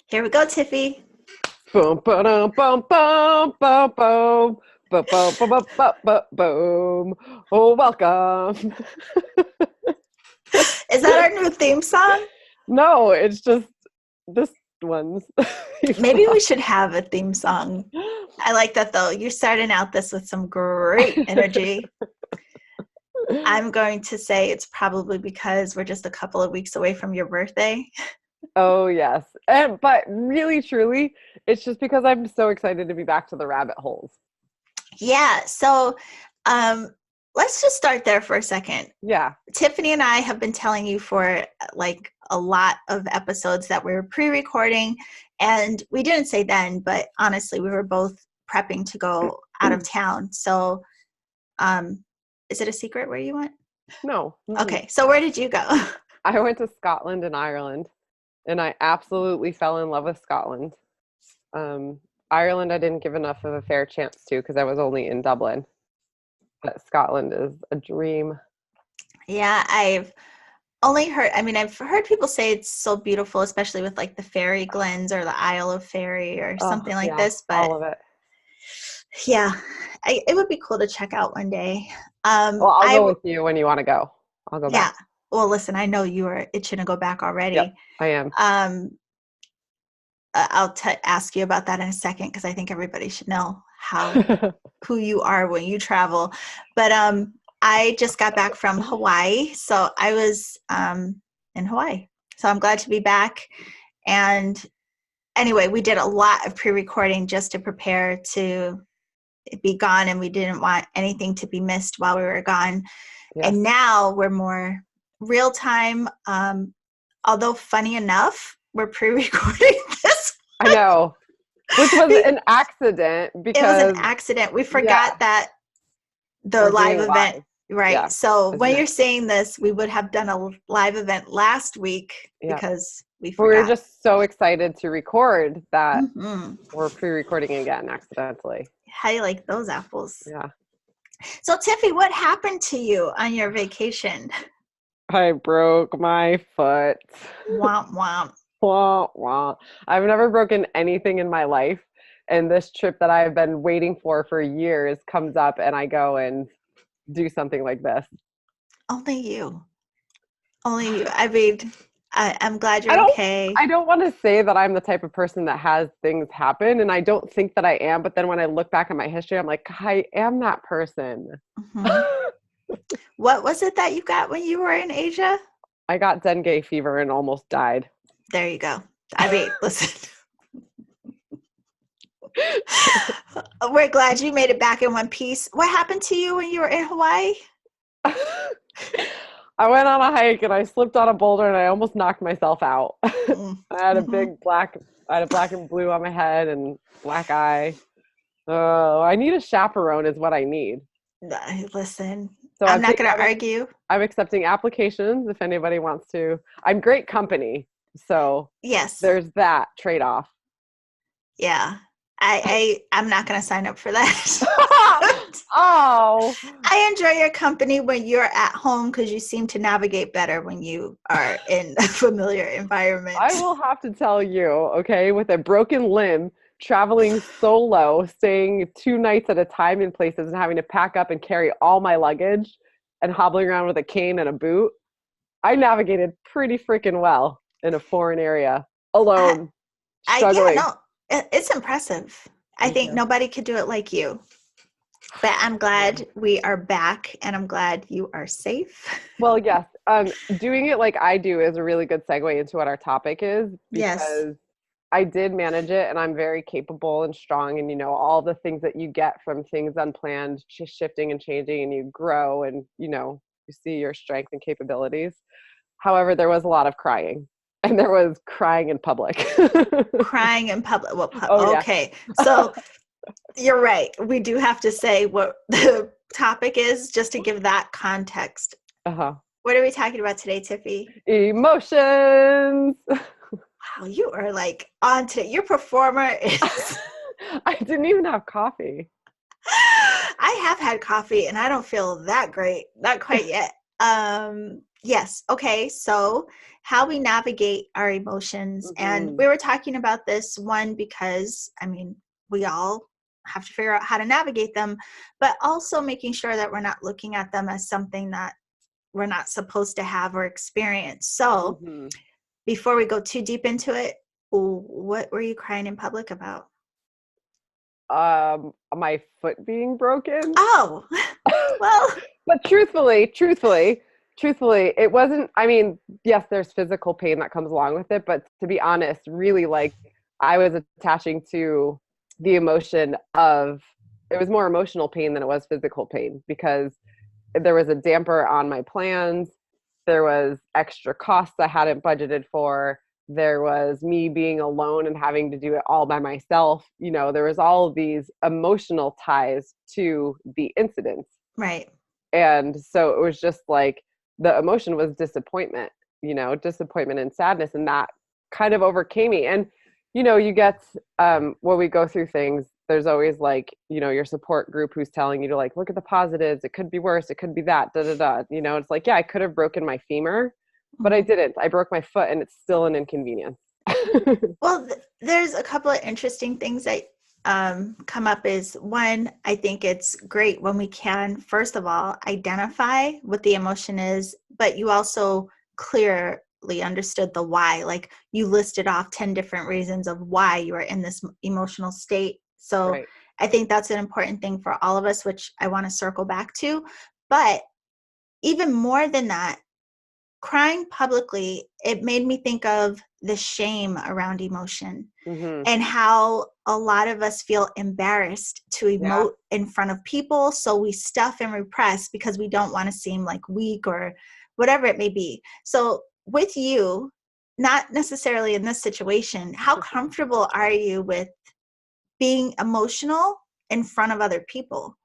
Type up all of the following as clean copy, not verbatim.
Here we go, Tiffy. Boom, ba-dum, bum, bum, bum, boom, boom, boom, boom, boom, boom, boom, boom. Oh, welcome. Is that our new theme song? No, it's just this one's. Maybe we should have a theme song. I like that though. You're starting out this with some great energy. I'm going to say it's probably because we're just a couple of weeks away from your birthday. Oh, yes. But really, truly, it's just because I'm so excited to be back to the rabbit holes. Yeah. So let's just start there for a second. Yeah. Tiffany and I have been telling you for like a lot of episodes that we were pre-recording, and we didn't say then, but honestly, we were both prepping to go out of town. So is it a secret where you went? No. Okay. So where did you go? I went to Scotland and Ireland, and I absolutely fell in love with Scotland. Ireland, I didn't give enough of a fair chance to because I was only in Dublin. But Scotland is a dream. Yeah, I've heard people say it's so beautiful, especially with like the Fairy Glens or the Isle of Fairy or Oh, something like yeah, this. But all of it. yeah, it would be cool to check out one day. Well, I'll go with you when you want to go. I'll go Yeah. back. Well, listen, I know you are itching to go back Yep, already. I am. I'll ask you about that in a second because I think everybody should know who you are when you travel. But I just got back from Hawaii, so I was in Hawaii. So I'm glad to be back. And anyway, we did a lot of pre-recording just to prepare to be gone, and we didn't want anything to be missed while we were gone. Yes. And now we're more real time. Although funny enough, we're pre-recording this. I know, which was an accident because it was an accident. We forgot that the live event, right? Yeah, so when you're saying this, we would have done a live event last week because we forgot. We were just so excited to record that we're pre-recording again accidentally. How do you like those apples? Yeah. So Tiffy, what happened to you on your vacation? I broke my foot. Womp womp. Wah, wah. I've never broken anything in my life. And this trip that I've been waiting for years comes up and I go and do something like this. Only you. Only you. I mean, I'm glad you're okay. I don't want to say that I'm the type of person that has things happen, and I don't think that I am. But then when I look back at my history, I'm like, I am that person. What was it that you got when you were in Asia? I got dengue fever and almost died. There you go. I mean, listen. We're glad you made it back in one piece. What happened to you when you were in Hawaii? I went on a hike and I slipped on a boulder and I almost knocked myself out. I had a big black and blue on my head and black eye. Oh, I need a chaperone is what I need. Listen, so I'm not going to argue. I'm accepting applications if anybody wants to. I'm great company. So yes, there's that trade-off. Yeah. I'm not going to sign up for that. Oh. I enjoy your company when you're at home because you seem to navigate better when you are in a familiar environment. I will have to tell you, okay, with a broken limb, traveling solo, staying 2 nights at a time in places and having to pack up and carry all my luggage and hobbling around with a cane and a boot, I navigated pretty freaking well in a foreign area alone, struggling. It's impressive. I think nobody could do it like you. But I'm glad we are back, and I'm glad you are safe. Well, yes. Doing it like I do is a really good segue into what our topic is, because I did manage it, and I'm very capable and strong, and all the things that you get from things unplanned, shifting and changing, and you grow, and you see your strength and capabilities. However, there was a lot of crying. And there was crying in public. Crying in public. Well, okay. So you're right. We do have to say what the topic is just to give that context. What are we talking about today, Tiffy? Emotions. Wow, you are like on today. Your performer is... I didn't even have coffee. I have had coffee and I don't feel that great. Not quite yet. Yes. Okay. So, how we navigate our emotions. And Mm-hmm. we were talking about this one because, I mean, we all have to figure out how to navigate them, but also making sure that we're not looking at them as something that we're not supposed to have or experience. So, Mm-hmm. before we go too deep into it, what were you crying in public about? My foot being broken. Oh, well, But truthfully, it wasn't, I mean, yes, there's physical pain that comes along with it, but to be honest, really like I was attaching to the emotion of it was more emotional pain than it was physical pain because there was a damper on my plans. There was extra costs I hadn't budgeted for. There was me being alone and having to do it all by myself. You know, there was all of these emotional ties to the incident. right. And so it was just like the emotion was disappointment, disappointment and sadness. And that kind of overcame me. And, you get when we go through things, there's always like, your support group who's telling you to like, look at the positives. It could be worse. It could be that, da, da, da. It's like, yeah, I could have broken my femur, but I Mhm. didn't. I broke my foot and it's still an inconvenience. Well, there's a couple of interesting things that come up. Is one, I think it's great when we can, first of all, identify what the emotion is, but you also clearly understood the why. Like you listed off 10 different reasons of why you are in this emotional state. So Right. I think that's an important thing for all of us, which I want to circle back to. But even more than that, crying publicly, it made me think of the shame around emotion Mm-hmm. and how a lot of us feel embarrassed to Yeah. emote in front of people. So we stuff and repress because we don't want to seem like weak or whatever it may be. So, with you, not necessarily in this situation, how comfortable are you with being emotional in front of other people?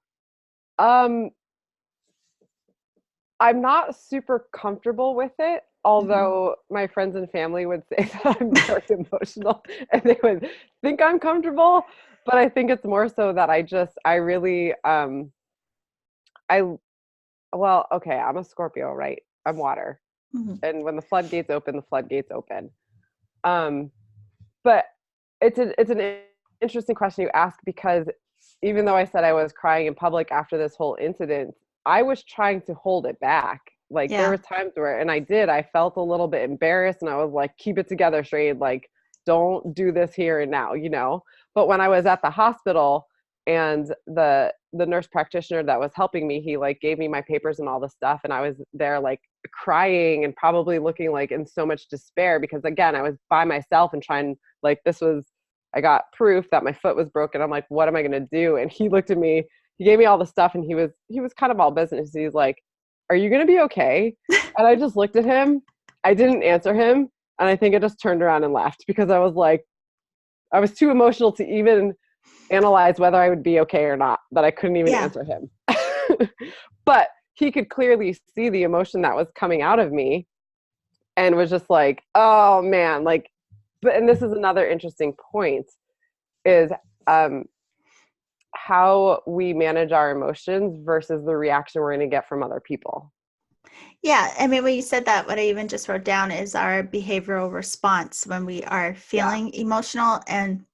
Um, I'm not super comfortable with it, Mhm. although my friends and family would say that I'm very emotional and they would think I'm comfortable. But I think it's more so that I really, I, well, okay, I'm a Scorpio, right? I'm water. Mhm. And when the floodgates open, the floodgates open. Um, but it's an interesting question you ask because even though I said I was crying in public after this whole incident, I was trying to hold it back. Like there Yeah. were times where, and I felt a little bit embarrassed and I was like, keep it together, Shade. Like, don't do this here and now. But when I was at the hospital and the nurse practitioner that was helping me, he like gave me my papers and all the stuff. And I was there like crying and probably looking like in so much despair because again, I was by myself and trying like I got proof that my foot was broken. I'm like, what am I going to do? And he looked at me, he gave me all the stuff and he was kind of all business. He's like, are you going to be okay? And I just looked at him. I didn't answer him. And I think I just turned around and left because I was like, I was too emotional to even analyze whether I would be okay or not, that I couldn't even Yeah. answer him. But he could clearly see the emotion that was coming out of me and was just like, oh man, like, but, and this is another interesting point is um, how we manage our emotions versus the reaction we're going to get from other people. Yeah, I mean, when you said that, what I even just wrote down is our behavioral response when we are Yeah. feeling emotional. And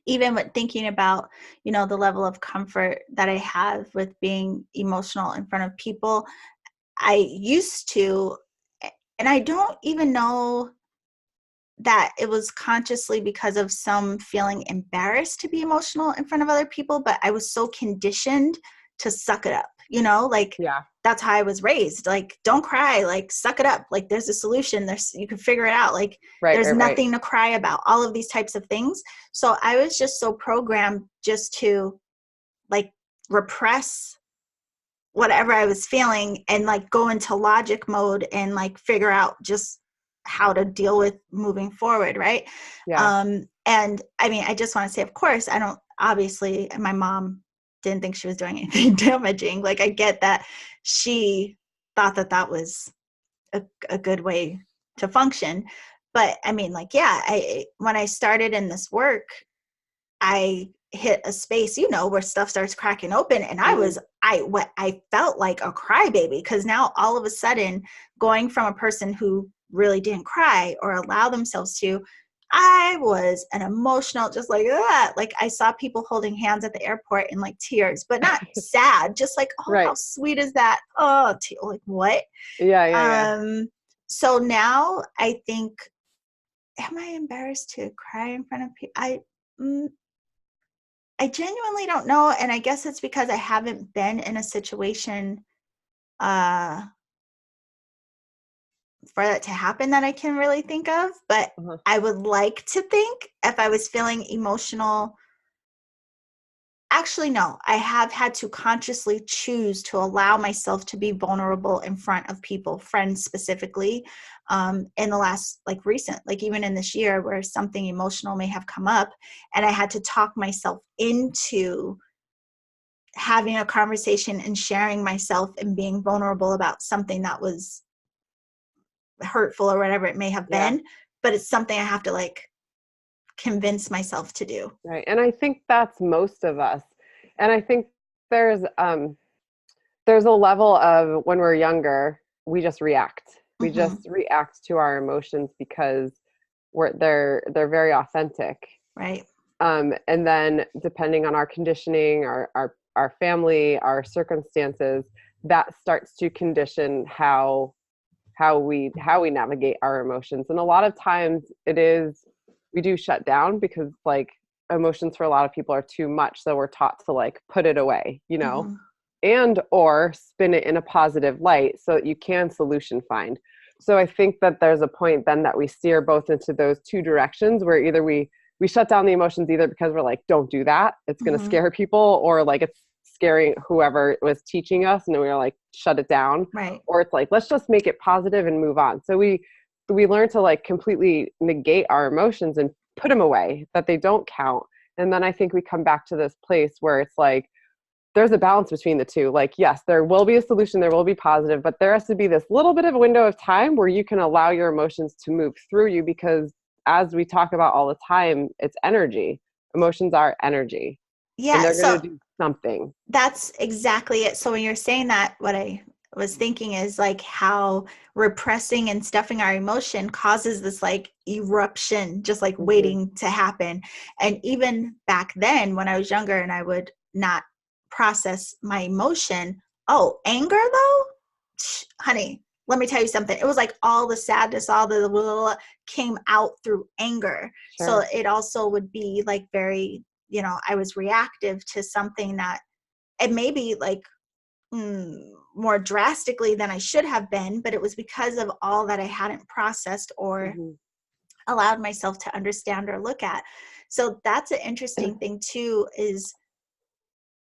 even with thinking about, the level of comfort that I have with being emotional in front of people, I used to, and I don't even know that it was consciously because of some feeling embarrassed to be emotional in front of other people, but I was so conditioned to suck it up, like Yeah. that's how I was raised. Like, don't cry, like suck it up. Like there's a solution. You can figure it out. Like Right. there's Right. Right. nothing to cry about, all of these types of things. So I was just so programmed just to like repress whatever I was feeling and like go into logic mode and like figure out just how to deal with moving forward, right? Yeah. And I mean, I just want to say, of course, I don't, obviously, my mom didn't think she was doing anything damaging. Like, I get that she thought that that was a good way to function. But I mean, like, yeah, when I started in this work, I hit a space, where stuff starts cracking open. And I felt like a crybaby, because now all of a sudden, going from a person who really didn't cry or allow themselves to, I was an emotional, just like that. Like I saw people holding hands at the airport in like tears, but not sad, just like, oh, Right. how sweet is that? Oh, like what? Yeah. So now I think, am I embarrassed to cry in front of people? I genuinely don't know. And I guess it's because I haven't been in a situation for that to happen that I can really think of. But I would like to think, if I was feeling emotional, actually, no, I have had to consciously choose to allow myself to be vulnerable in front of people, friends specifically, in the last, like recent, like even in this year, where something emotional may have come up and I had to talk myself into having a conversation and sharing myself and being vulnerable about something that was hurtful or whatever it may have been. But it's something I have to like convince myself to do. Right. And I think that's most of us. And I think there's a level of, when we're younger, we just react. We just react to our emotions because they're very authentic. Right. And then depending on our conditioning, our family, our circumstances, that starts to condition how we navigate our emotions. And a lot of times we do shut down because like emotions for a lot of people are too much. So we're taught to like put it away, and or spin it in a positive light so that you can solution find. So I think that there's a point then that we steer both into those two directions, where either we shut down the emotions either because we're like, don't do that, it's going to scare people, or like it's scaring whoever was teaching us, and then we were like, shut it down. Right. Or it's like, let's just make it positive and move on. So we learn to like completely negate our emotions and put them away, that they don't count. And then I think we come back to this place where it's like, there's a balance between the two. Like, yes, there will be a solution, there will be positive, but there has to be this little bit of a window of time where you can allow your emotions to move through you, because as we talk about all the time, it's energy. Emotions are energy. Yeah. And they're going to do something. That's exactly it. So when you're saying that, what I was thinking is like how repressing and stuffing our emotion causes this like eruption, just like waiting to happen. And even back then when I was younger and I would not process my emotion, anger though, honey, let me tell you something. It was like all the sadness, all the blah, blah, blah, came out through anger. Sure. So it also would be like very, I was reactive to something that it may be like more drastically than I should have been, but it was because of all that I hadn't processed or allowed myself to understand or look at. So that's an interesting thing too, is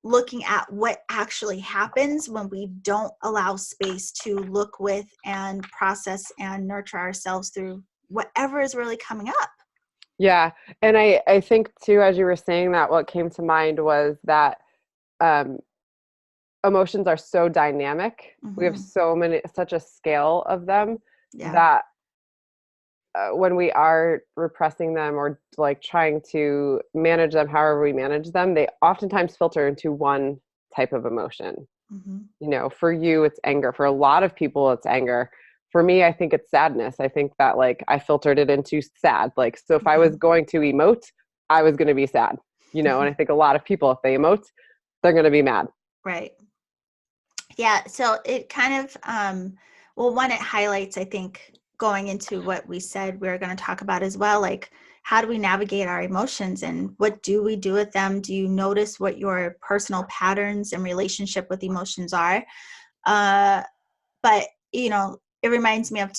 looking at what actually happens when we don't allow space to look with and process and nurture ourselves through whatever is really coming up. Yeah. And I think too, as you were saying that, what came to mind was that emotions are so dynamic. We have such a scale of them that when we are repressing them or like trying to manage them, however we manage them, they oftentimes filter into one type of emotion. For you, it's anger. For a lot of people, it's anger. For me, I think it's sadness. I think that like I filtered it into sad. Like, so if I was going to emote, I was going to be sad, and I think a lot of people, if they emote, they're going to be mad. Right. Yeah. So it kind of, one, it highlights, I think, going into what we said we were going to talk about as well, like how do we navigate our emotions and what do we do with them? Do you notice what your personal patterns and relationship with emotions are? But, it reminds me of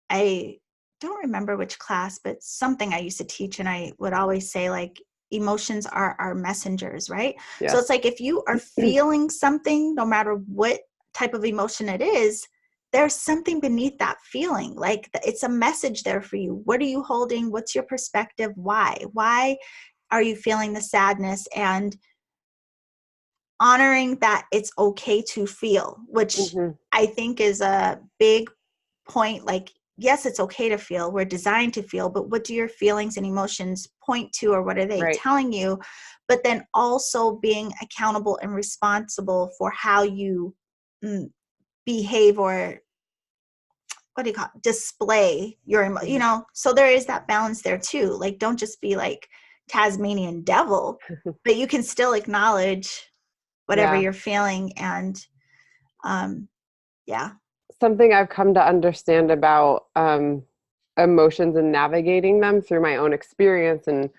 I don't remember which class, but something I used to teach, and I would always say like, emotions are our messengers, right? Yeah. So it's like, if you are feeling something, no matter what type of emotion it is, there's something beneath that feeling. Like it's a message there for you. What are you holding? What's your perspective? Why are you feeling the sadness? And honoring that it's okay to feel, which I think is a big point. Like yes, it's okay to feel. We're designed to feel, but what do your feelings and emotions point to, or what are they telling you? But then also being accountable and responsible for how you behave, or what do you call it? Display your, you know, so there is that balance there too. Like, don't just be like Tasmanian devil, but you can still acknowledge whatever you're feeling. And something I've come to understand about emotions and navigating them through my own experience, and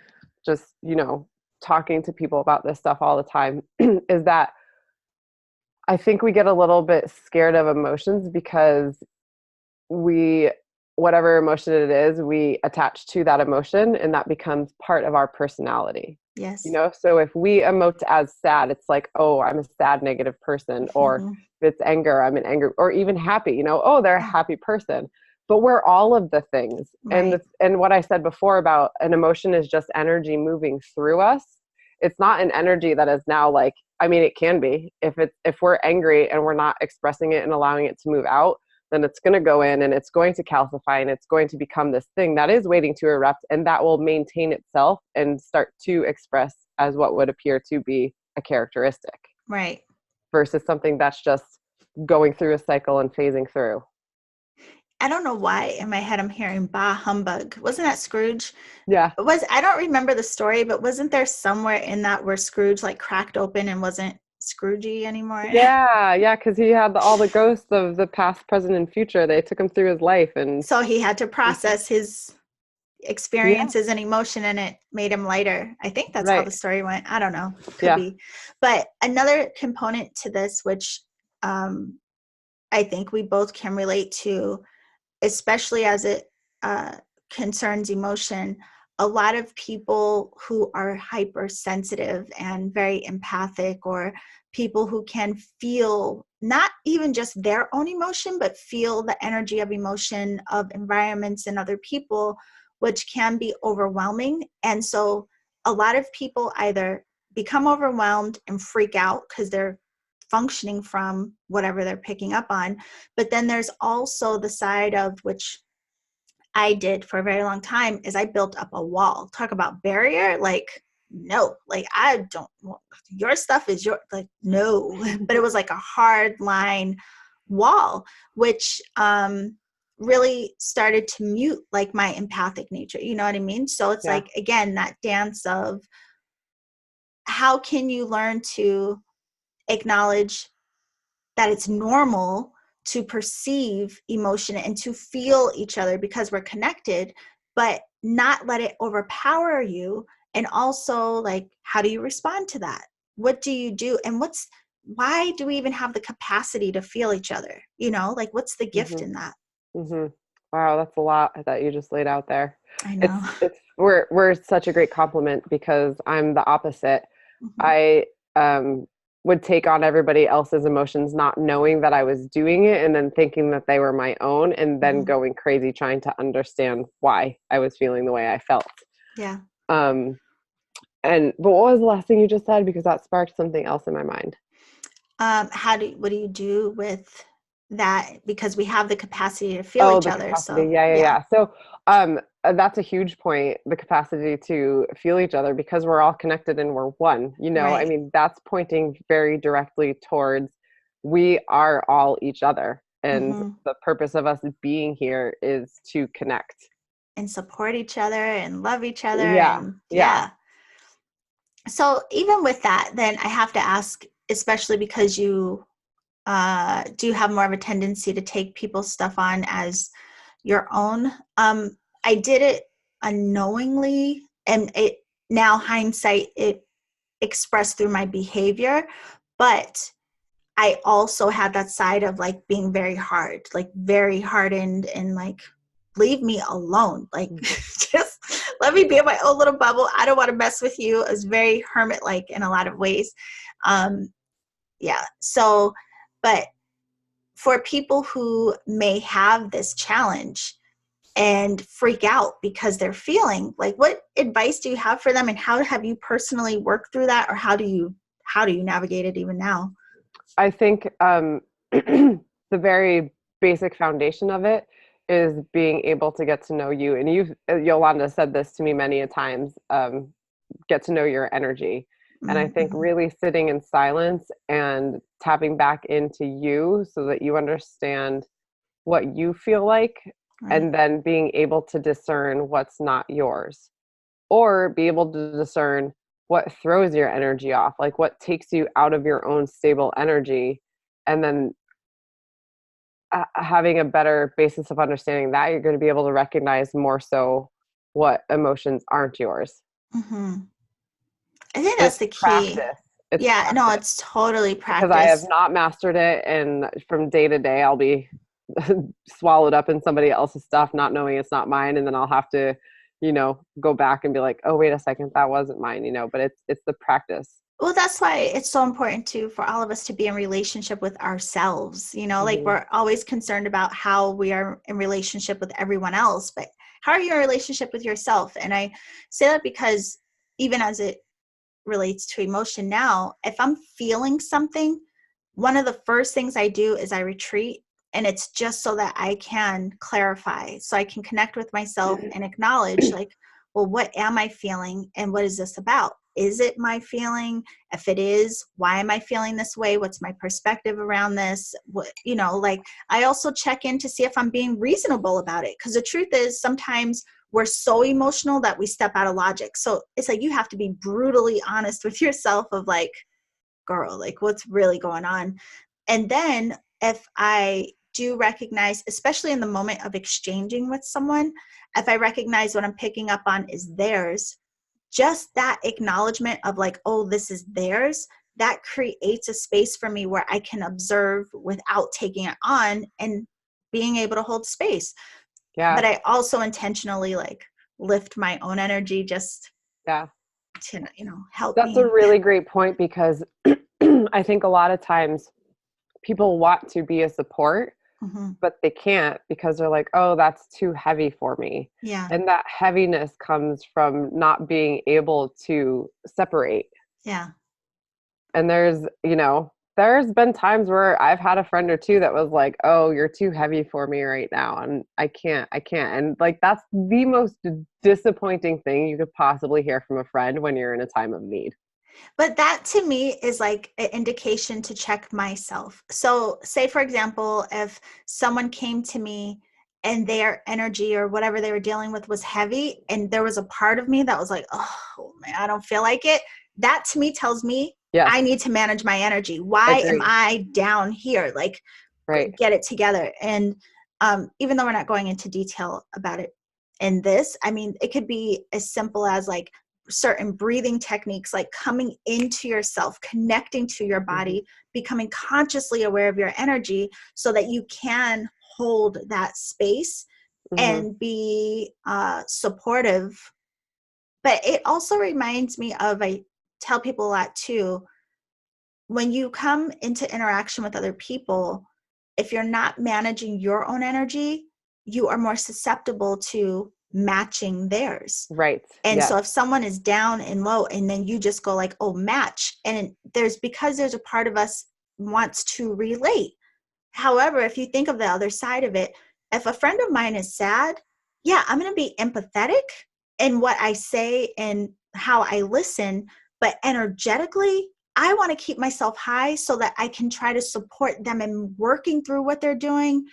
just, you know, talking to people about this stuff all the time is that I think we get a little bit scared of emotions because whatever emotion it is, we attach to that emotion, and that becomes part of our personality. Yes. You know, so if we emote as sad, it's like, oh, I'm a sad, negative person. Or if it's anger, I'm an angry, or even happy, you know, oh, they're a happy person. But we're all of the things. Right. And what I said before about an emotion is just energy moving through us. It's not an energy that is now like, I mean, it can be if we're angry and we're not expressing it and allowing it to move out, then it's going to go in and it's going to calcify, and it's going to become this thing that is waiting to erupt, and that will maintain itself and start to express as what would appear to be a characteristic. Right. Versus something that's just going through a cycle and phasing through. I don't know why in my head I'm hearing bah humbug. Wasn't that Scrooge? Yeah. I don't remember the story, but wasn't there somewhere in that where Scrooge like cracked open and wasn't Scroogey anymore? Yeah, because he had all the ghosts of the past, present, and future. They took him through his life, and so he had to process his experiences and emotion, and it made him lighter. I think that's how the story went. I don't know. Could be. But another component to this, which I think we both can relate to, especially as it concerns emotion, a lot of people who are hypersensitive and very empathic, or people who can feel not even just their own emotion, but feel the energy of emotion of environments and other people, which can be overwhelming. And so a lot of people either become overwhelmed and freak out because they're functioning from whatever they're picking up on. But then there's also the side of, which I did for a very long time, is I built up a wall. Talk about barrier. Like, no, like, I don't want your stuff is your, like, no. But it was like a hard line wall, which really started to mute like my empathic nature. You know what I mean? So it's like, again, that dance of how can you learn to acknowledge that it's normal to perceive emotion and to feel each other because we're connected, but not let it overpower you. And also, like, how do you respond to that? What do you do? And why do we even have the capacity to feel each other? You know, like, what's the gift in that? Wow, that's a lot that you just laid out there. I know. We're such a great compliment, because I'm the opposite. I would take on everybody else's emotions, not knowing that I was doing it, and then thinking that they were my own, and then going crazy trying to understand why I was feeling the way I felt. Yeah. But what was the last thing you just said? Because that sparked something else in my mind. What do you do with that? Because we have the capacity to feel each other. Capacity. So yeah. So that's a huge point, the capacity to feel each other, because we're all connected and we're one, you know. Right. I mean, that's pointing very directly towards we are all each other, and the purpose of us being here is to connect and support each other and love each other. Yeah. So even with that, then I have to ask, especially because you do have more of a tendency to take people's stuff on as your own. I did it unknowingly, and it now hindsight, it expressed through my behavior, but I also had that side of like being very hard, like very hardened, and like, leave me alone. Like, just let me be in my own little bubble. I don't want to mess with you. I was very hermit-like in a lot of ways. So, but for people who may have this challenge and freak out because they're feeling, like, what advice do you have for them, and how have you personally worked through that, or how do you navigate it even now? I think the very basic foundation of it is being able to get to know you. And Yolanda said this to me many a times, get to know your energy. And I think really sitting in silence and tapping back into you so that you understand what you feel like, and then being able to discern what's not yours, or be able to discern what throws your energy off, like what takes you out of your own stable energy. And then having a better basis of understanding that, you're going to be able to recognize more so what emotions aren't yours. I think that's the key. Practice. No, it's totally practice. Because I have not mastered it, and from day to day, I'll be swallowed up in somebody else's stuff, not knowing it's not mine, and then I'll have to, go back and be like, oh, wait a second, that wasn't mine, but it's the practice. Well, that's why it's so important for all of us to be in relationship with ourselves. Like we're always concerned about how we are in relationship with everyone else, but how are you in relationship with yourself? And I say that because even as it relates to emotion now, if I'm feeling something, one of the first things I do is I retreat, and it's just so that I can clarify, so I can connect with myself and acknowledge, like, well, what am I feeling and what is this about? Is it my feeling? If it is, why am I feeling this way? What's my perspective around this? I also check in to see if I'm being reasonable about it. Because the truth is, sometimes we're so emotional that we step out of logic. So it's like, you have to be brutally honest with yourself of like, girl, like what's really going on? And then if I do recognize, especially in the moment of exchanging with someone, if I recognize what I'm picking up on is theirs, just that acknowledgement of like, oh, this is theirs, that creates a space for me where I can observe without taking it on and being able to hold space. Yeah. But I also intentionally like lift my own energy just to, help That's me. a really great point, because I think a lot of times people want to be a support, but they can't because they're like, oh, that's too heavy for me. Yeah. And that heaviness comes from not being able to separate. Yeah. And there's been times where I've had a friend or two that was like, oh, you're too heavy for me right now. And I can't. And like, that's the most disappointing thing you could possibly hear from a friend when you're in a time of need. But that to me is like an indication to check myself. So say, for example, if someone came to me and their energy or whatever they were dealing with was heavy, and there was a part of me that was like, oh man, I don't feel like it. That to me tells me I need to manage my energy. Why am I down here? Like, get it together. And even though we're not going into detail about it in this, I mean, it could be as simple as like certain breathing techniques, like coming into yourself, connecting to your body, becoming consciously aware of your energy so that you can hold that space and be supportive. But it also reminds me of, I tell people a lot too, when you come into interaction with other people, if you're not managing your own energy, you are more susceptible to matching theirs. Right. And so if someone is down and low and then you just go like, oh, match. And because there's a part of us wants to relate. However, if you think of the other side of it, if a friend of mine is sad, I'm going to be empathetic in what I say and how I listen. But energetically, I want to keep myself high so that I can try to support them in working through what they're doing.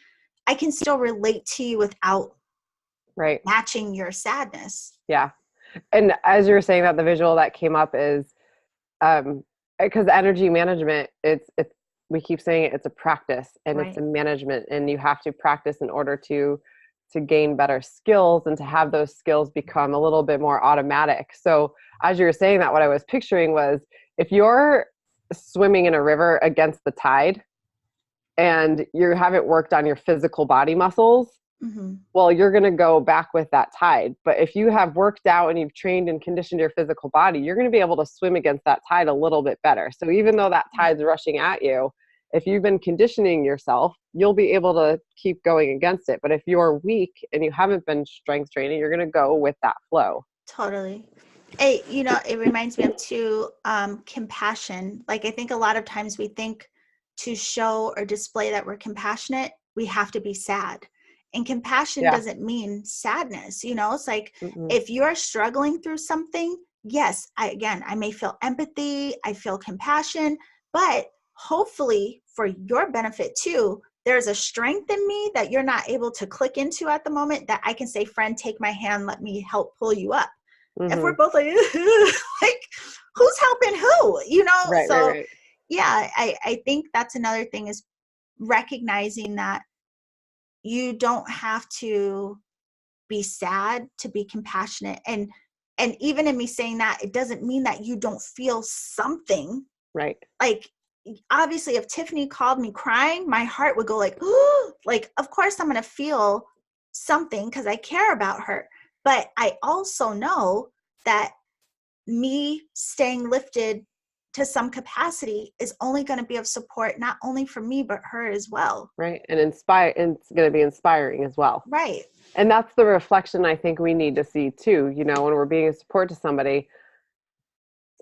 I can still relate to you without matching your sadness. Yeah. And as you were saying that, the visual that came up is because energy management, it's we keep saying it's a practice and it's a management, and you have to practice in order to gain better skills and to have those skills become a little bit more automatic. So as you were saying that, what I was picturing was, if you're swimming in a river against the tide and you haven't worked on your physical body muscles, well, you're going to go back with that tide. But if you have worked out and you've trained and conditioned your physical body, you're going to be able to swim against that tide a little bit better. So even though that tide's rushing at you, if you've been conditioning yourself, you'll be able to keep going against it. But if you're weak and you haven't been strength training, you're going to go with that flow. Totally. It reminds me of too, compassion. Like, I think a lot of times we think to show or display that we're compassionate, we have to be sad. And compassion doesn't mean sadness. It's like, if you're struggling through something, yes, I may feel empathy, I feel compassion, but hopefully for your benefit too, there's a strength in me that you're not able to click into at the moment, that I can say, friend, take my hand, let me help pull you up. If we're both like, like, who's helping who, Right, so right. yeah, I think that's another thing, is recognizing that you don't have to be sad to be compassionate. And even in me saying that, it doesn't mean that you don't feel something. Right. Like, obviously, if Tiffany called me crying, my heart would go like, like, of course I'm going to feel something because I care about her. But I also know that me staying lifted to some capacity is only going to be of support, not only for me, but her as well. Right. And it's going to be inspiring as well. Right. And that's the reflection I think we need to see too. When we're being a support to somebody,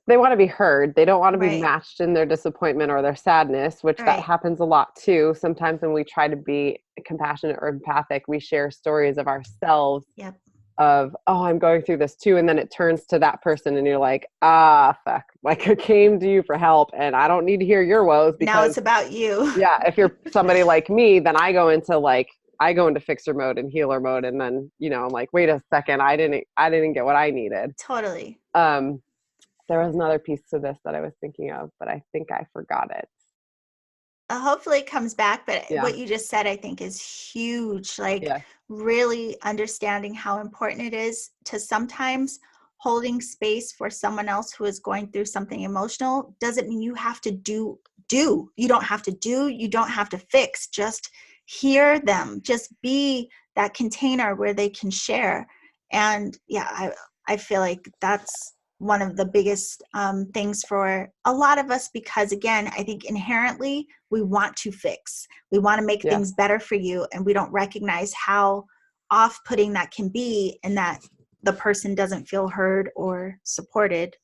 they want to be heard. They don't want to be matched in their disappointment or their sadness, which that happens a lot too. Sometimes when we try to be compassionate or empathic, we share stories of ourselves. Yep. Of, oh, I'm going through this too. And then it turns to that person and you're like, fuck, like I came to you for help and I don't need to hear your woes because now it's about you. Yeah. If you're somebody like me, then I go into fixer mode and healer mode. And then, I'm like, wait a second, I didn't get what I needed. Totally. There was another piece to this that I was thinking of, but I think I forgot it. Hopefully it comes back, but what you just said, I think, is huge. Like, really understanding how important it is to sometimes holding space for someone else who is going through something emotional doesn't mean you have to do. You don't have to do, you don't have to fix, just hear them, just be that container where they can share. And I feel like that's one of the biggest things for a lot of us, because again, I think inherently we want to fix, we want to make things better for you, and we don't recognize how off-putting that can be, and that the person doesn't feel heard or supported.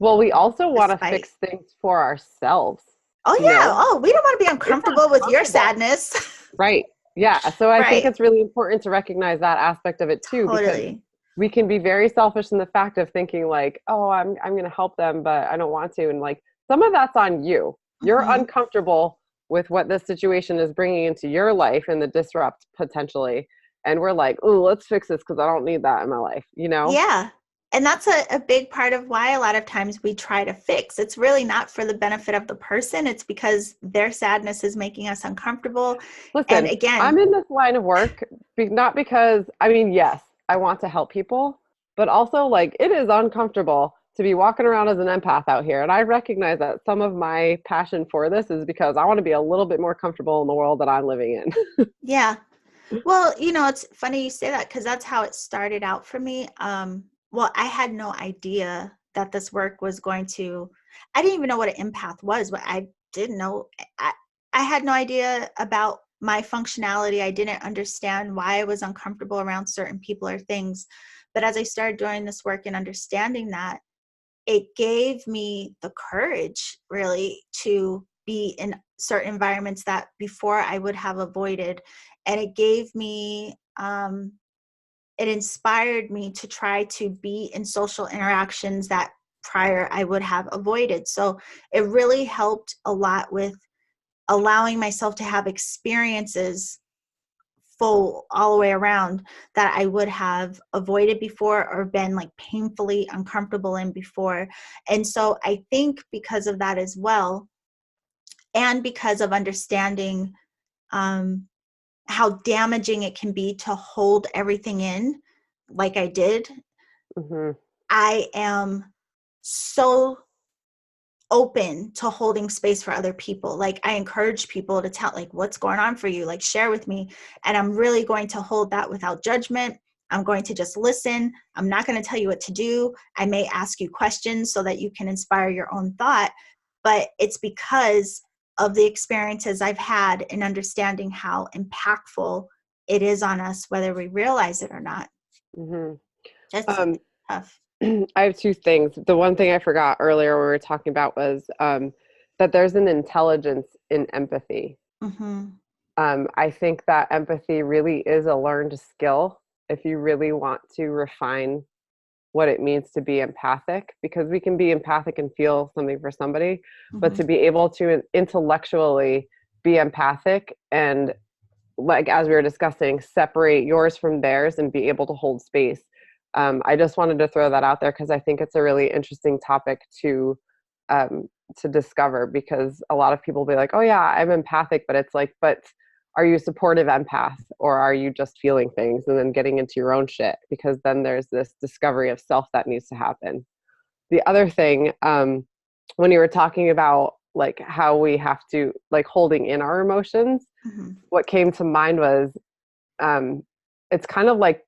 Well, we also want to fix things for ourselves. Oh yeah. We don't want to be uncomfortable with your sadness. Right. Yeah. So I think it's really important to recognize that aspect of it too, because we can be very selfish in the fact of thinking like, oh, I'm going to help them, but I don't want to. And like, some of that's on you. You're uncomfortable with what this situation is bringing into your life and the disrupt potentially. And we're like, oh, let's fix this because I don't need that in my life, Yeah. And that's a big part of why a lot of times we try to fix. It's really not for the benefit of the person. It's because their sadness is making us uncomfortable. Listen, and again, I'm in this line of work, not because, yes, I want to help people, but also like it is uncomfortable to be walking around as an empath out here. And I recognize that some of my passion for this is because I want to be a little bit more comfortable in the world that I'm living in. Yeah. Well, it's funny you say that, because that's how it started out for me. Well, I had no idea that this work was I didn't even know what an empath was, but I didn't know. I had no idea about my functionality. I didn't understand why I was uncomfortable around certain people or things. But as I started doing this work and understanding that, it gave me the courage really to be in certain environments that before I would have avoided. And it gave me, it inspired me to try to be in social interactions that prior I would have avoided. So it really helped a lot with allowing myself to have experiences full all the way around that I would have avoided before or been like painfully uncomfortable in before. And so I think because of that as well, and because of understanding how damaging it can be to hold everything in like I did, I am so open to holding space for other people. Like, I encourage people to tell, like, what's going on for you, like, share with me. And I'm really going to hold that without judgment. I'm going to just listen. I'm not going to tell you what to do. I may ask you questions so that you can inspire your own thought, but it's because of the experiences I've had in understanding how impactful it is on us, whether we realize it or not. That's tough. I have two things. The one thing I forgot earlier when we were talking about was that there's an intelligence in empathy. I think that empathy really is a learned skill if you really want to refine what it means to be empathic, because we can be empathic and feel something for somebody, but to be able to intellectually be empathic and, like as we were discussing, separate yours from theirs and be able to hold space. I just wanted to throw that out there because I think it's a really interesting topic to discover, because a lot of people will be like, oh yeah, I'm empathic, but it's like, but are you a supportive empath, or are you just feeling things and then getting into your own shit? Because then there's this discovery of self that needs to happen. The other thing, when you were talking about like how we have to like holding in our emotions, what came to mind was, it's kind of like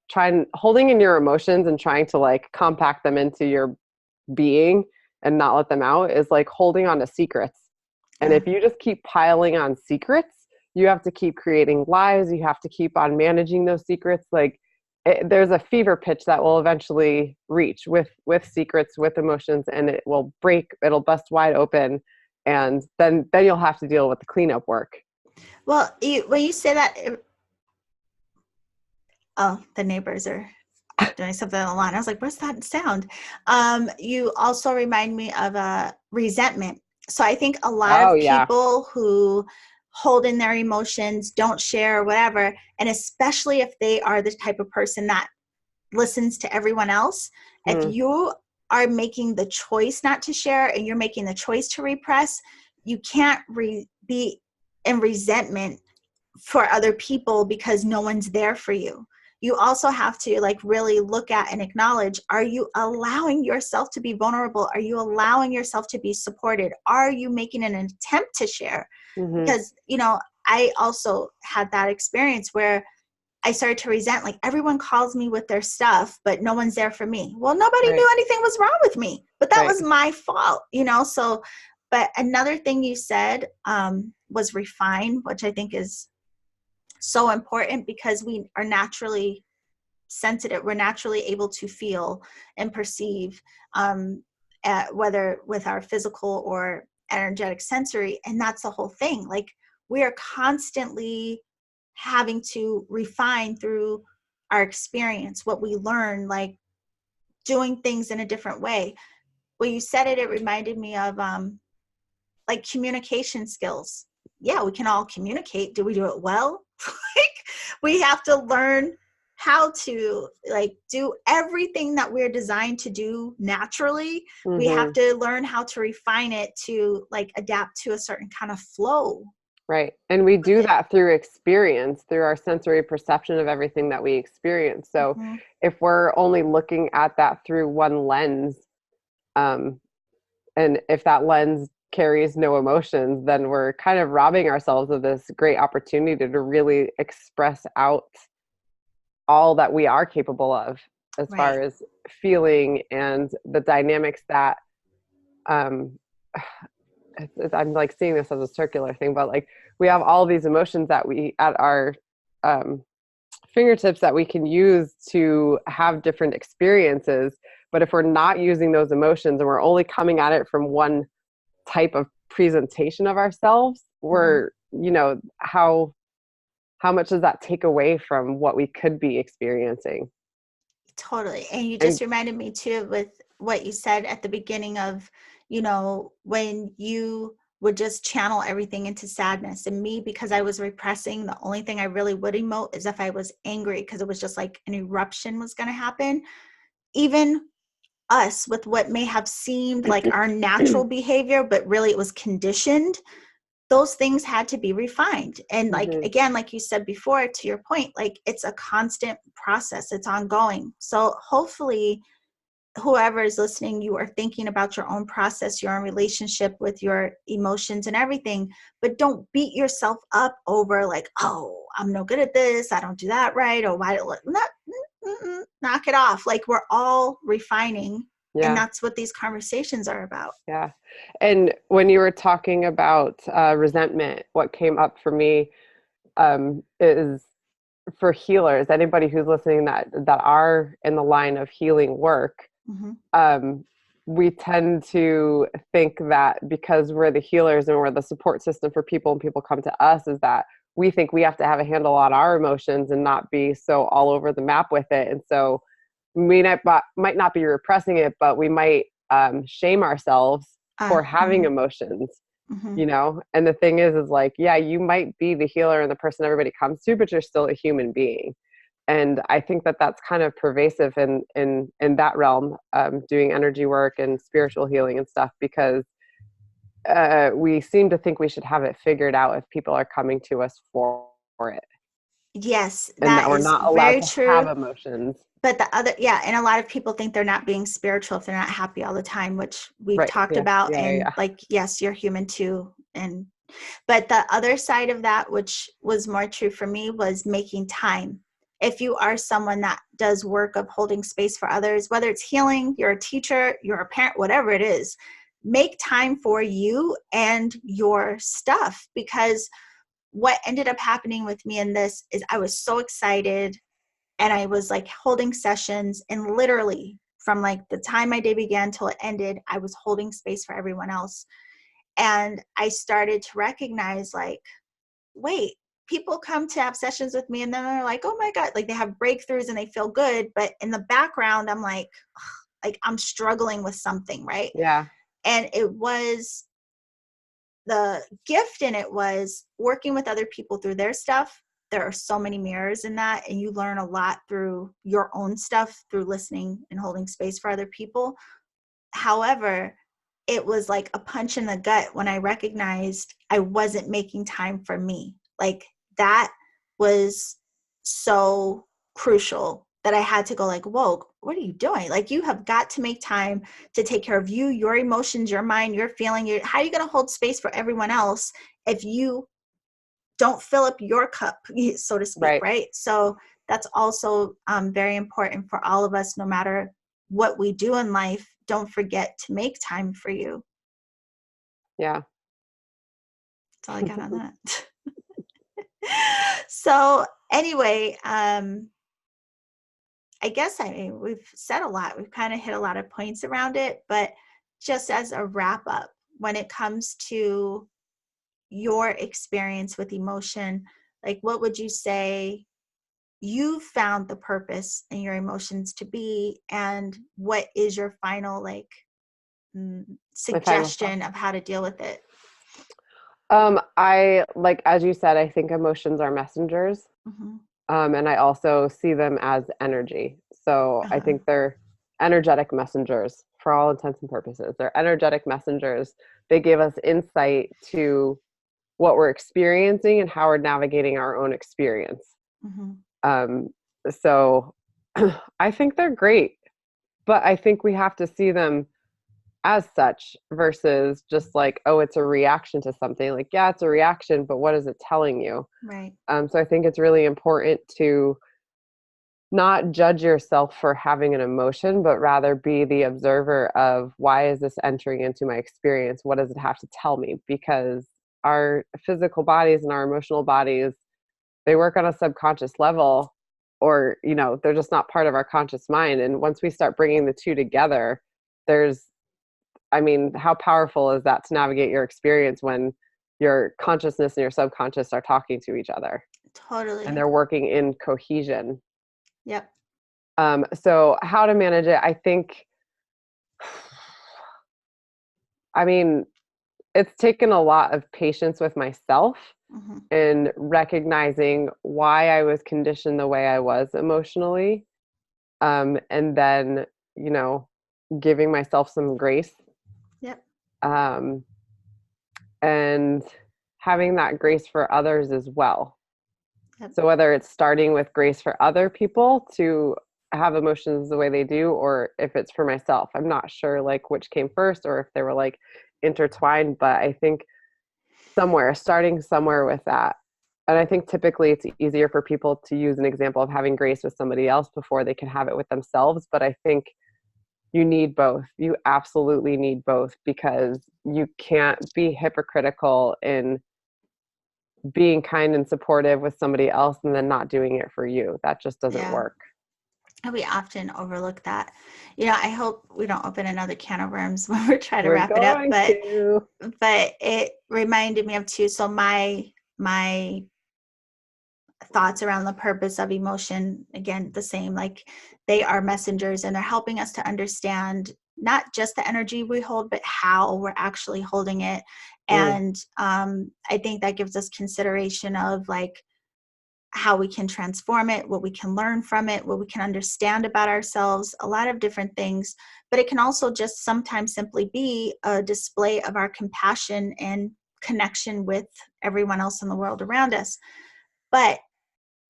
holding in your emotions and trying to like compact them into your being and not let them out is like holding on to secrets. And if you just keep piling on secrets, you have to keep creating lies. You have to keep on managing those secrets. Like there's a fever pitch that will eventually reach with secrets, with emotions, and it will break. It'll bust wide open, and then you'll have to deal with the cleanup work. Well, when you say that, the neighbors are doing something on the lawn. I was like, what's that sound? You also remind me of resentment. So I think a lot of people who hold in their emotions, don't share, or whatever, and especially if they are the type of person that listens to everyone else, if you are making the choice not to share and you're making the choice to repress, you can't be in resentment for other people because no one's there for you. You also have to like really look at and acknowledge, are you allowing yourself to be vulnerable? Are you allowing yourself to be supported? Are you making an attempt to share? Because, I also had that experience where I started to resent, like everyone calls me with their stuff, but no one's there for me. Well, nobody knew anything was wrong with me, but that was my fault, So, but another thing you said was refine, which I think is so important because we are naturally sensitive. We're naturally able to feel and perceive, whether with our physical or energetic sensory. And that's the whole thing. Like we are constantly having to refine through our experience, what we learn, like doing things in a different way. When you said it, it reminded me of like communication skills. Yeah, we can all communicate. Do we do it well? Like we have to learn how to like do everything that we're designed to do naturally. We have to learn how to refine it to like adapt to a certain kind of flow. Right. And we do that through experience, through our sensory perception of everything that we experience. So if we're only looking at that through one lens, and if that lens carries no emotions, then we're kind of robbing ourselves of this great opportunity to really express out all that we are capable of as far as feeling and the dynamics that I'm like seeing this as a circular thing, but like we have all these emotions that we at our fingertips that we can use to have different experiences. But if we're not using those emotions and we're only coming at it from one type of presentation of ourselves, we're how much does that take away from what we could be experiencing? Totally. And you just reminded me too with what you said at the beginning of, when you would just channel everything into sadness. And me, because I was repressing, the only thing I really would emote is if I was angry, because it was just like an eruption was going to happen. Even us with what may have seemed like our natural behavior, but really it was conditioned. Those things had to be refined. And like, again, like you said before, to your point, like it's a constant process. It's ongoing. So hopefully whoever is listening, you are thinking about your own process, your own relationship with your emotions and everything, but don't beat yourself up over like, oh, I'm no good at this. I don't do that right. Or why? Knock it off. Like we're all refining. Yeah. And that's what these conversations are about. Yeah. And when you were talking about resentment, what came up for me is for healers, anybody who's listening that are in the line of healing work, we tend to think that because we're the healers and we're the support system for people and people come to us, is that we think we have to have a handle on our emotions and not be so all over the map with it. And so we might not be repressing it, but we might shame ourselves for having emotions, you know? And the thing is like, yeah, you might be the healer and the person everybody comes to, but you're still a human being. And I think that that's kind of pervasive in that realm, doing energy work and spiritual healing and stuff, because we seem to think we should have it figured out if people are coming to us for it. Yes, And that that we're is not allowed very to true. have emotions. But and a lot of people think they're not being spiritual if they're not happy all the time, which we've talked about. Like, yes, you're human too. But the other side of that, which was more true for me, was making time. If you are someone that does work of holding space for others, whether it's healing, you're a teacher, you're a parent, whatever it is, make time for you and your stuff. Because what ended up happening with me in this is I was so excited, and I was like holding sessions, and literally from like the time my day began till it ended, I was holding space for everyone else. And I started to recognize, like, wait, people come to have sessions with me and then they're like, oh my God, like they have breakthroughs and they feel good. But in the background, I'm like I'm struggling with something, right? Yeah. And it was, the gift in it was working with other people through their stuff. There are so many mirrors in that, and you learn a lot through your own stuff, through listening and holding space for other people. However, it was like a punch in the gut when I recognized I wasn't making time for me. Like, that was so crucial that I had to go like, whoa, what are you doing? Like, you have got to make time to take care of you, your emotions, your mind, your feeling. How are you going to hold space for everyone else if you don't fill up your cup, so to speak, right? So that's also very important for all of us, no matter what we do in life. Don't forget to make time for you. Yeah. That's all I got on that. So anyway, I guess, we've said a lot. We've kind of hit a lot of points around it, but just as a wrap up, when it comes to your experience with emotion, like, what would you say you found the purpose in your emotions to be, and what is your final suggestion of how to deal with it? I, like, as you said, I think emotions are messengers. And I also see them as energy. So I think they're energetic messengers for all intents and purposes. They're energetic messengers. They give us insight to what we're experiencing and how we're navigating our own experience. So I think they're great, but I think we have to see them as such versus just like, oh, it's a reaction to something. Like, yeah, it's a reaction, but what is it telling you? Right. So I think it's really important to not judge yourself for having an emotion, but rather be the observer of, why is this entering into my experience? What does it have to tell me? Because our physical bodies and our emotional bodies, they work on a subconscious level, or, you know, they're just not part of our conscious mind. And once we start bringing the two together, how powerful is that to navigate your experience when your consciousness and your subconscious are talking to each other? Totally. And they're working in cohesion. Yep. So how to manage it, I think, it's taken a lot of patience with myself and recognizing why I was conditioned the way I was emotionally. And then, giving myself some grace. Yep. And having that grace for others as well. Yep. So whether it's starting with grace for other people to have emotions the way they do, or if it's for myself, I'm not sure like which came first or if they were like intertwined, but I think starting somewhere with that. And I think typically it's easier for people to use an example of having grace with somebody else before they can have it with themselves. But I think you need both. You absolutely need both, because you can't be hypocritical in being kind and supportive with somebody else and then not doing it for you. That just doesn't work. We often overlook that. I hope we don't open another can of worms when we're trying to wrap it up. But it reminded me of too. So my thoughts around the purpose of emotion, again, the same, like they are messengers and they're helping us to understand not just the energy we hold, but how we're actually holding it. And I think that gives us consideration of like how we can transform it, what we can learn from it, what we can understand about ourselves, a lot of different things. But it can also just sometimes simply be a display of our compassion and connection with everyone else in the world around us. But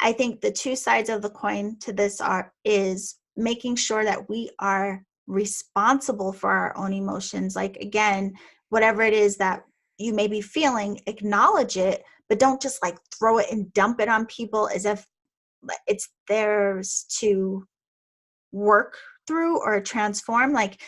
I think the two sides of the coin to this is making sure that we are responsible for our own emotions. Like, again, whatever it is that you may be feeling, acknowledge it, but don't just like throw it and dump it on people as if it's theirs to work through or transform. Like,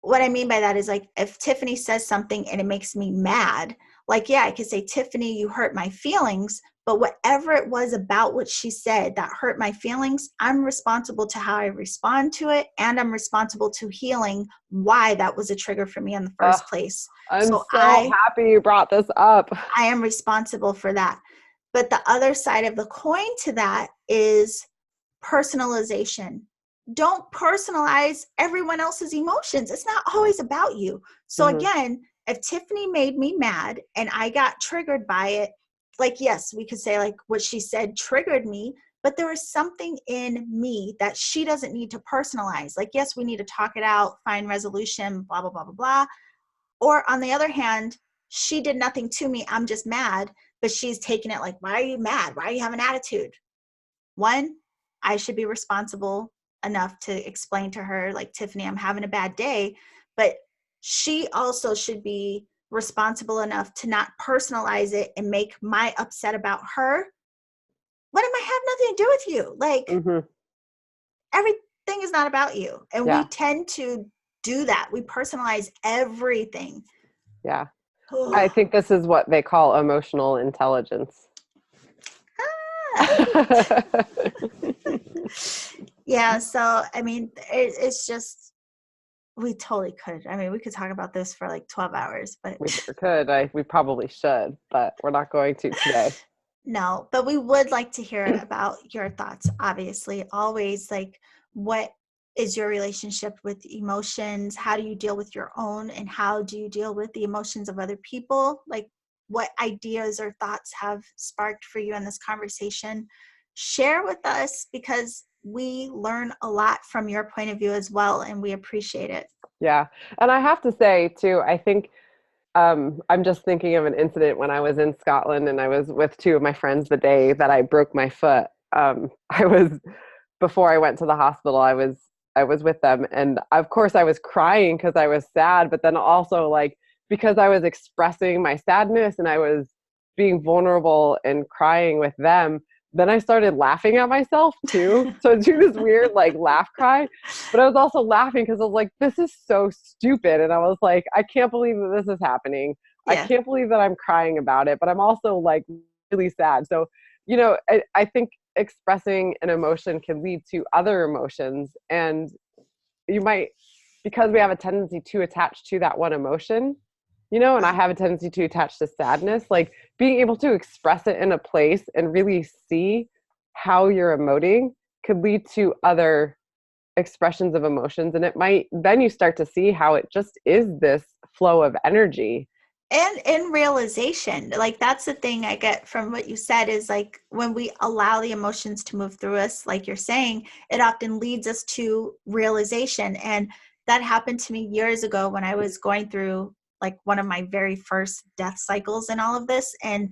what I mean by that is like, if Tiffany says something and it makes me mad, like, yeah, I could say, Tiffany, you hurt my feelings, but whatever it was about what she said that hurt my feelings, I'm responsible to how I respond to it. And I'm responsible to healing why that was a trigger for me in the first place. I'm so happy you brought this up. I am responsible for that. But the other side of the coin to that is personalization. Don't personalize everyone else's emotions. It's not always about you. So again, if Tiffany made me mad and I got triggered by it, like, yes, we could say like what she said triggered me, but there was something in me that she doesn't need to personalize. Like, yes, we need to talk it out, find resolution, blah, blah, blah, blah, blah. Or on the other hand, she did nothing to me. I'm just mad, but she's taking it like, why are you mad? Why are you having attitude? One, I should be responsible enough to explain to her, like, Tiffany, I'm having a bad day, but she also should be responsible enough to not personalize it and make my upset about her. What am I have nothing to do with you? Like, everything is not about you. And we tend to do that. We personalize everything. Yeah. I think this is what they call emotional intelligence. Yeah. So, I mean, it's just, we totally could. I mean, we could talk about this for like 12 hours, but we sure could. We probably should, but we're not going to today. No, but we would like to hear about your thoughts, obviously. Always, like, what is your relationship with emotions? How do you deal with your own? And how do you deal with the emotions of other people? Like, what ideas or thoughts have sparked for you in this conversation? Share with us, because we learn a lot from your point of view as well, and we appreciate it. Yeah. And I have to say, too, I think I'm just thinking of an incident when I was in Scotland and I was with two of my friends the day that I broke my foot. Before I went to the hospital, I was with them, and of course I was crying because I was sad, but then also like because I was expressing my sadness and I was being vulnerable and crying with them, then I started laughing at myself too. So it's doing this weird like laugh cry, but I was also laughing because I was like, this is so stupid. And I was like, I can't believe that this is happening. Yeah. I can't believe that I'm crying about it, but I'm also like really sad. So, I think expressing an emotion can lead to other emotions. And you might, because we have a tendency to attach to that one emotion, and I have a tendency to attach to sadness, like being able to express it in a place and really see how you're emoting could lead to other expressions of emotions. And then you start to see how it just is this flow of energy. And in realization, like that's the thing I get from what you said is like when we allow the emotions to move through us, like you're saying, it often leads us to realization. And that happened to me years ago when I was going through like one of my very first death cycles and all of this. And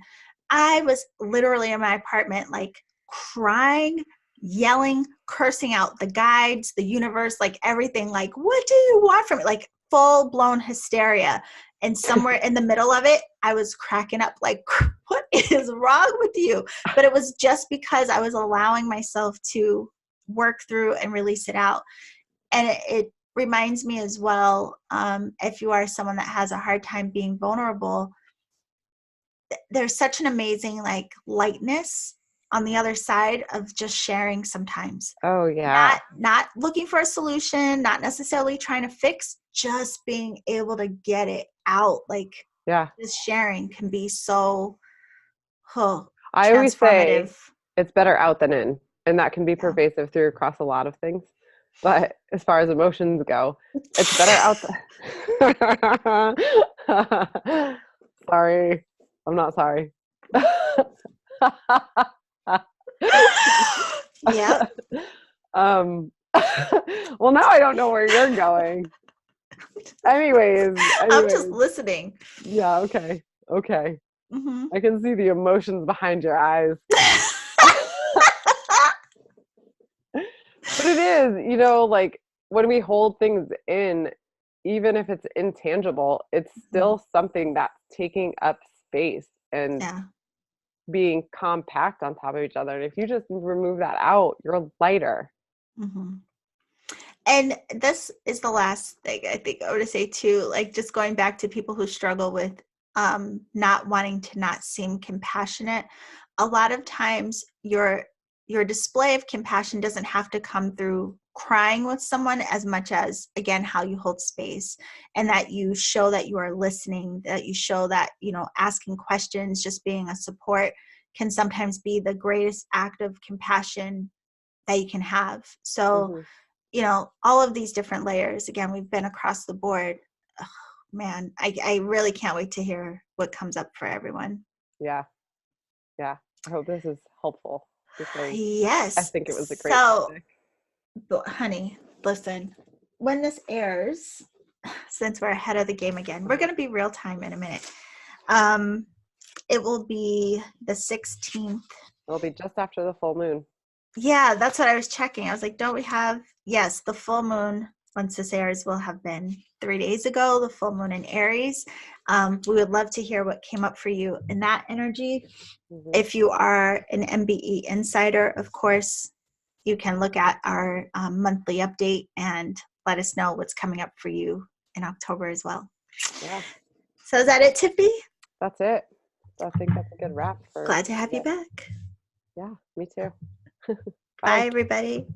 I was literally in my apartment, like crying, yelling, cursing out the guides, the universe, like everything, like, what do you want from me? Like full blown hysteria. And somewhere in the middle of it, I was cracking up like, what is wrong with you? But it was just because I was allowing myself to work through and release it out. And it reminds me as well, if you are someone that has a hard time being vulnerable, there's such an amazing like lightness on the other side of just sharing sometimes. Oh yeah. Not looking for a solution, not necessarily trying to fix, just being able to get it out. Like, yeah, this sharing can be so I always say It's better out than in. And that can be pervasive through across a lot of things. But as far as emotions go, it's better out. Sorry. I'm not sorry. Yeah. Well, now I don't know where you're going. Anyways. I'm just listening. Yeah, okay. Mm-hmm. I can see the emotions behind your eyes. But it is, you know, like when we hold things in, even if it's intangible, it's still something that's taking up space and being compact on top of each other. And if you just remove that out, you're lighter. Mm-hmm. And this is the last thing I think I would say too, like just going back to people who struggle with not wanting to not seem compassionate. A lot of times your display of compassion doesn't have to come through crying with someone as much as, again, how you hold space and that you show that you are listening, that you show that, you know, asking questions, just being a support can sometimes be the greatest act of compassion that you can have. So, you know, all of these different layers, again, we've been across the board. Oh, man, I really can't wait to hear what comes up for everyone. Yeah. I hope this is helpful. Yes. I think it was a great topic. But honey, listen, when this airs, since we're ahead of the game again, we're going to be real time in a minute. It will be the 16th. It'll be just after the full moon. Yeah, that's what I was checking. I was like, don't we have, yes, the full moon, once this airs, will have been 3 days ago, the full moon in Aries. We would love to hear what came up for you in that energy. If you are an MBE insider, of course, you can look at our monthly update and let us know what's coming up for you in October as well. Yeah. So is that it, Tiffy? That's it. I think that's a good wrap. Glad to have you back. Yeah, me too. Bye, everybody.